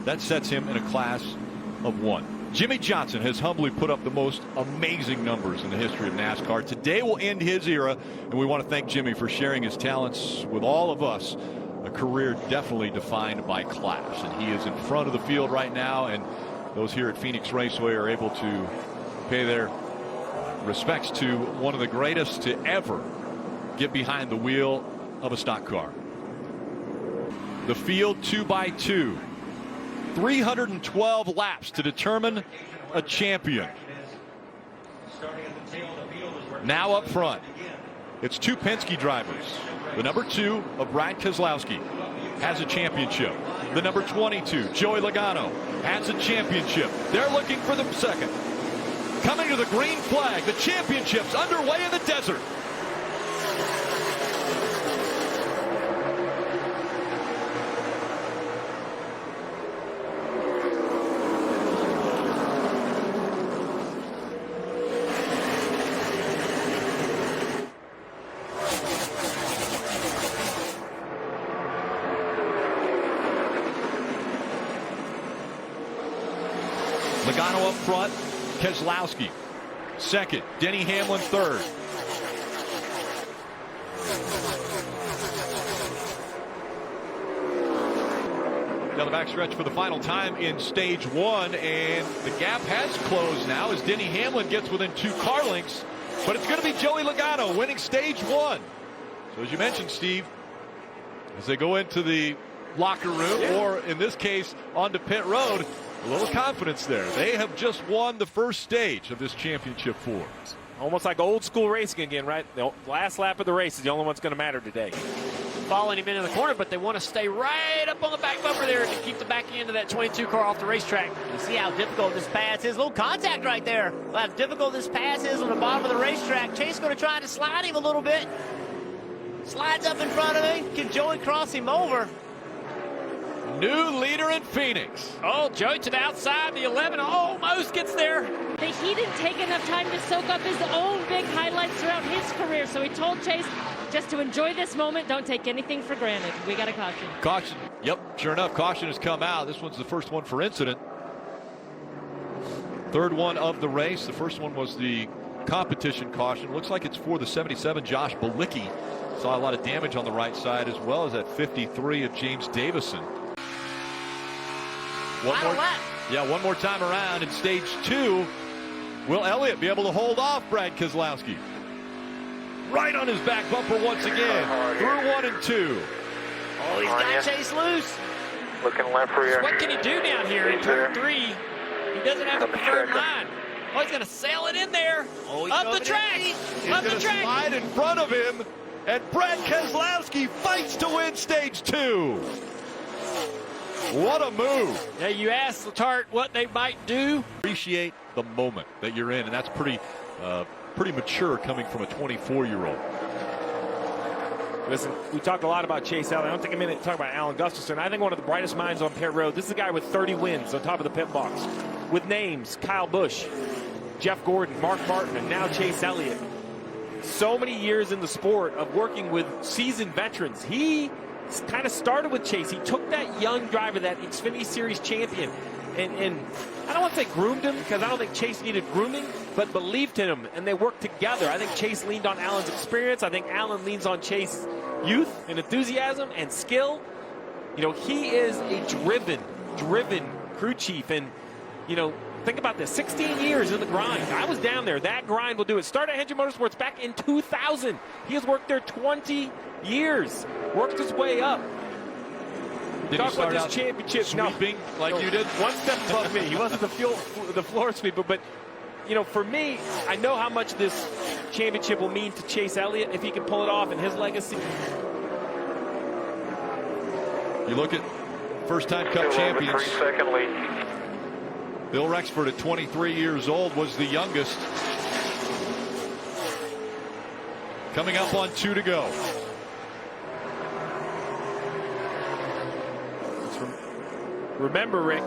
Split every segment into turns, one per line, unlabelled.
That sets him in a class of one. Jimmy Johnson has humbly put up the most amazing numbers in the history of NASCAR. Today will end his era, and we want to thank Jimmy for sharing his talents with all of us. A career definitely defined by class, and he is in front of the field right now, and those here at Phoenix Raceway are able to pay their respects to one of the greatest to ever get behind the wheel of a stock car. The field 2x2. 312 laps to determine a champion. Now up front, it's two Penske drivers. The number 2 of Brad Keselowski has a championship. The number 22, Joey Logano, has a championship. They're looking for the second. Coming to the green flag, the championship's underway in the desert. Logano up front, Keselowski second, Denny Hamlin third. Now the backstretch for the final time in stage 1, and the gap has closed now as Denny Hamlin gets within 2 car lengths, but it's going to be Joey Logano winning stage 1. So as you mentioned, Steve, as they go into the locker room, or in this case onto pit road, a little confidence there. They have just won the first stage of this championship 4.
Almost like old school racing again, right? The last lap of the race is the only one that's going to matter today.
Following him into the corner, but they want to stay right up on the back bumper there to keep the back end of that 22 car off the racetrack. You see how difficult this pass is. A little contact right there. How difficult this pass is on the bottom of the racetrack. Chase going to try to slide him a little bit. Slides up in front of him. Can Joey cross him over?
New leader in Phoenix.
Oh, Joey to the outside. The 11 almost gets there.
He didn't take enough time to soak up his own big highlights throughout his career, so he told Chase just to enjoy this moment, don't take anything for granted. We got a caution.
Caution. Yep, sure enough, caution has come out. This one's the first one for incident. Third one of the race. The first one was the competition caution. Looks like it's for the 77, Josh Bilicki. Saw a lot of damage on the right side, as well as that 53 of James Davison. One more time around in stage 2. Will Elliott be able to hold off Brad Keselowski? Right on his back bumper once again. Through 1 and 2.
Oh, he's got Chase loose.
Looking left rear.
What can he do down here in turn 3? He doesn't have the preferred line. Oh, he's going to sail it in there. Oh, up the track. Up the track.
Slide in front of him, and Brad Keselowski fights to win stage 2. What a move.
Yeah, you asked Letarte what they might do.
Appreciate the moment that you're in, and that's pretty mature coming from a 24-year-old.
Listen, we talked a lot about Chase Elliott. I don't take a minute to talk about Alan Gustafson. I think one of the brightest minds on pit road. This is a guy with 30 wins on top of the pit box, with names Kyle Busch, Jeff Gordon, Mark Martin, and now Chase Elliott. So many years in the sport of working with seasoned veterans. He kind of started with Chase. He took that young driver, that Xfinity Series champion, and I don't want to say groomed him, because I don't think Chase needed grooming, but believed in him, and they worked together. I think Chase leaned on Alan's experience. I think Alan leans on Chase's youth and enthusiasm and skill. You know, he is a driven crew chief, and, you know, think about this, 16 years in the grind. I was down there. That grind will do it. Started at Hendrick Motorsports back in 2000. He has worked there 20 years, worked his way up.
Did
Talk
he start
about
out
this championship
sweeping like you did?
One step above me. He wasn't the floor sweeper, but, you know, for me, I know how much this championship will mean to Chase Elliott if he can pull it off in his legacy.
You look at first-time Cup champions.
3-second lead.
Bill Rexford at 23 years old was the youngest. Coming up on 2 to go.
Remember, Rick,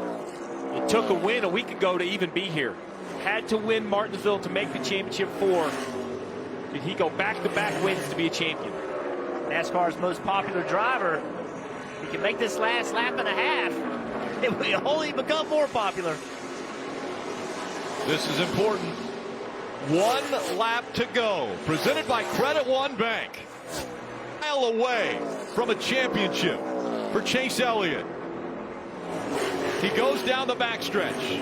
it took a win a week ago to even be here. Had to win Martinsville to make the championship 4. Did he go back-to-back wins to be a champion?
NASCAR's most popular driver. He can make this last lap and a half. it will only become more popular.
This is important. 1 lap to go. Presented by Credit One Bank. A mile away from a championship for Chase Elliott. He goes down the backstretch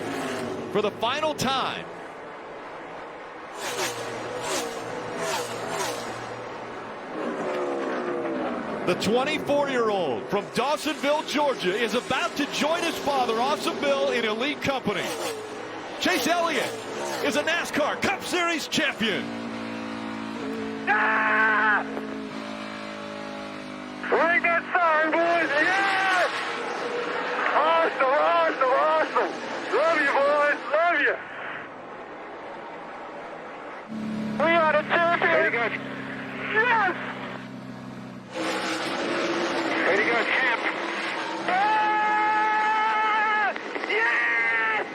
for the final time. The 24-year-old from Dawsonville, Georgia, is about to join his father, Awesome Bill, in elite company. Chase Elliott is a NASCAR Cup Series champion.
Ah! Ring that sign, boys! Yes! Awesome, awesome, awesome! Love you, boys! Love you! We are the champions! Yes! Way to go, champ! Ah! Yes!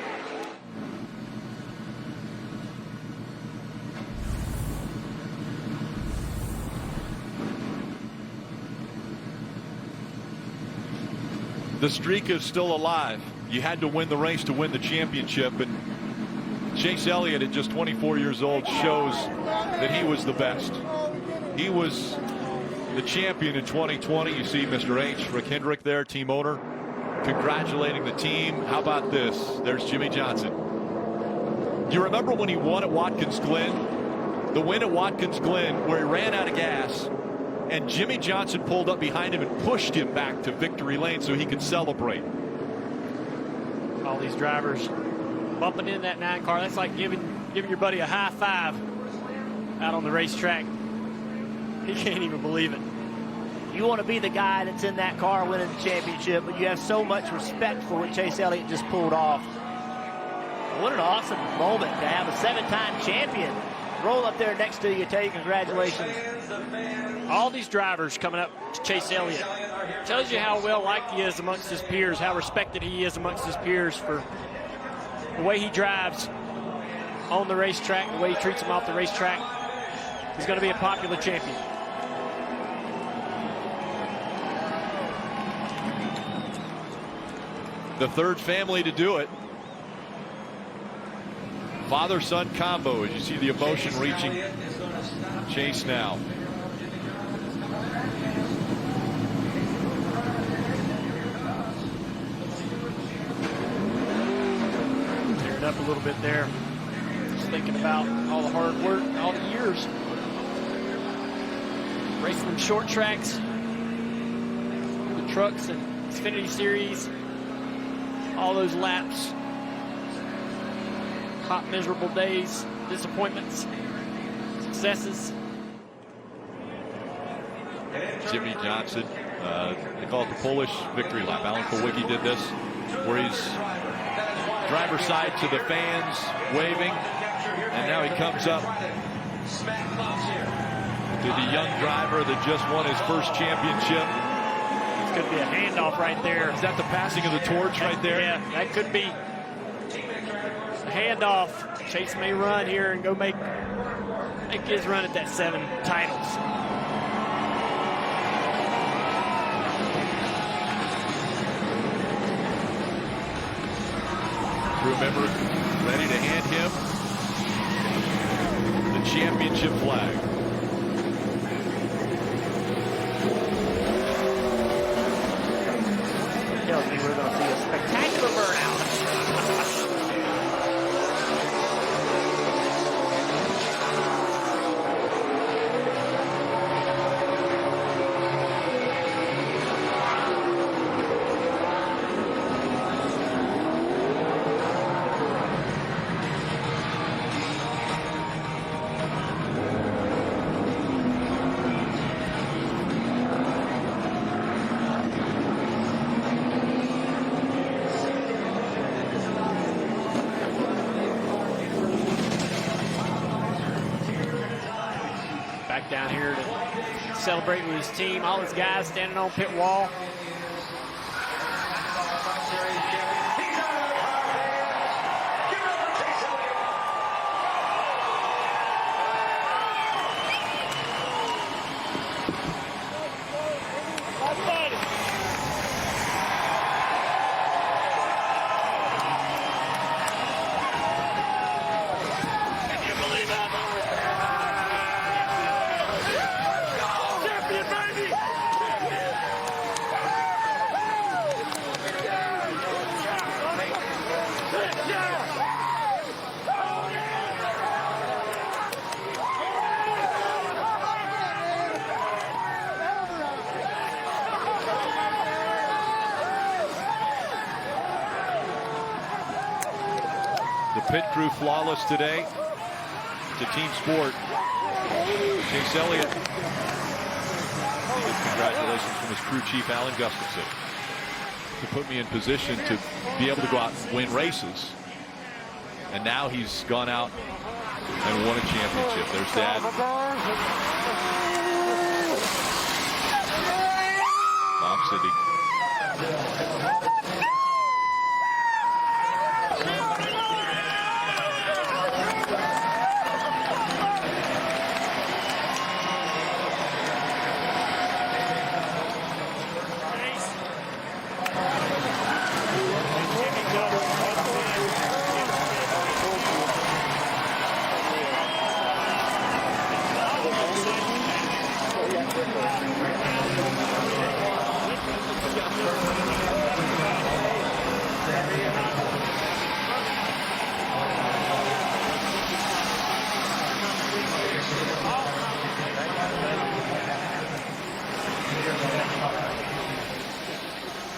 The streak is still alive. You had to win the race to win the championship, and Chase Elliott at just 24 years old shows that he was the best. He was the champion in 2020. You see Mr. H, Rick Hendrick there, team owner, congratulating the team. How about this? There's Jimmy Johnson. You remember when he won at Watkins Glen? The win at Watkins Glen where he ran out of gas and Jimmy Johnson pulled up behind him and pushed him back to victory lane so he could celebrate.
All these drivers bumping in that 9 car. That's like giving your buddy a high five out on the racetrack. He can't even believe it. You want to be the guy that's in that car winning the championship, but you have so much respect for what Chase Elliott just pulled off. What an awesome moment to have a 7-time champion roll up there next to you, tell you congratulations.
All these drivers coming up to Chase Elliott tells you how well liked he is amongst his peers, how respected he is amongst his peers for the way he drives on the racetrack, the way he treats them off the racetrack. He's going to be a popular champion.
The third family to do it. Father-son combo, as you see the emotion reaching Chase now.
Tearing up a little bit there. Just thinking about all the hard work, all the years. Racing them short tracks, the trucks and Xfinity Series, all those laps, hot, miserable days, disappointments, successes.
Jimmy Johnson, they call it the Polish victory lap. Alan Kulwicki did this, where he's driver's side to the fans, waving, and now he comes up to the young driver that just won his first championship.
This could be a handoff right there.
Is that the passing of the torch right there?
Yeah, that could be a handoff. Chase may run here and go make his run at that 7 titles.
Remember, ready to hand him the championship flag.
Tells me we're going to see a spectacular burnout. Down here to celebrate with his team, all his guys standing on pit wall.
The pit crew flawless today. It's a team sport. Chase Elliott. Congratulations from his crew chief, Alan Gustafson, to put me in position to be able to go out and win races. And now he's gone out and won a championship. There's Dad. Mom Cindy.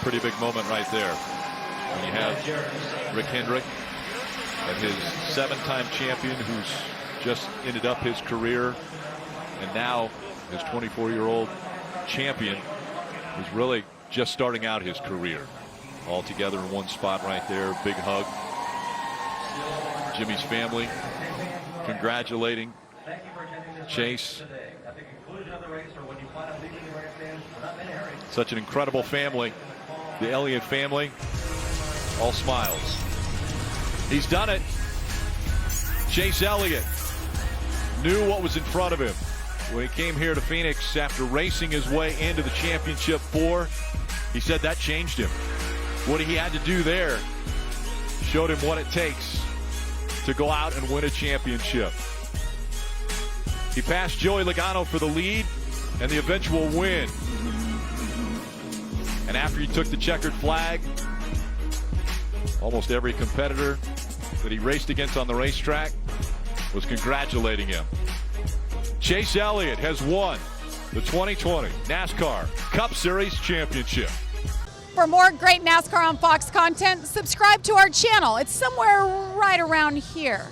Pretty big moment right there. When you have Rick Hendrick and his 7-time champion who's just ended up his career, and now his 24-year-old champion who's really just starting out his career. All together in one spot right there. Big hug. Jimmy's family congratulating Chase. Such an incredible family. The Elliott family, all smiles. He's done it. Chase Elliott knew what was in front of him when he came here to Phoenix after racing his way into the championship 4. He said that changed him. What he had to do there showed him what it takes to go out and win a championship. He passed Joey Logano for the lead and the eventual win. And after he took the checkered flag, almost every competitor that he raced against on the racetrack was congratulating him. Chase Elliott has won the 2020 NASCAR Cup Series Championship.
For more great NASCAR on Fox content, subscribe to our channel. It's somewhere right around here.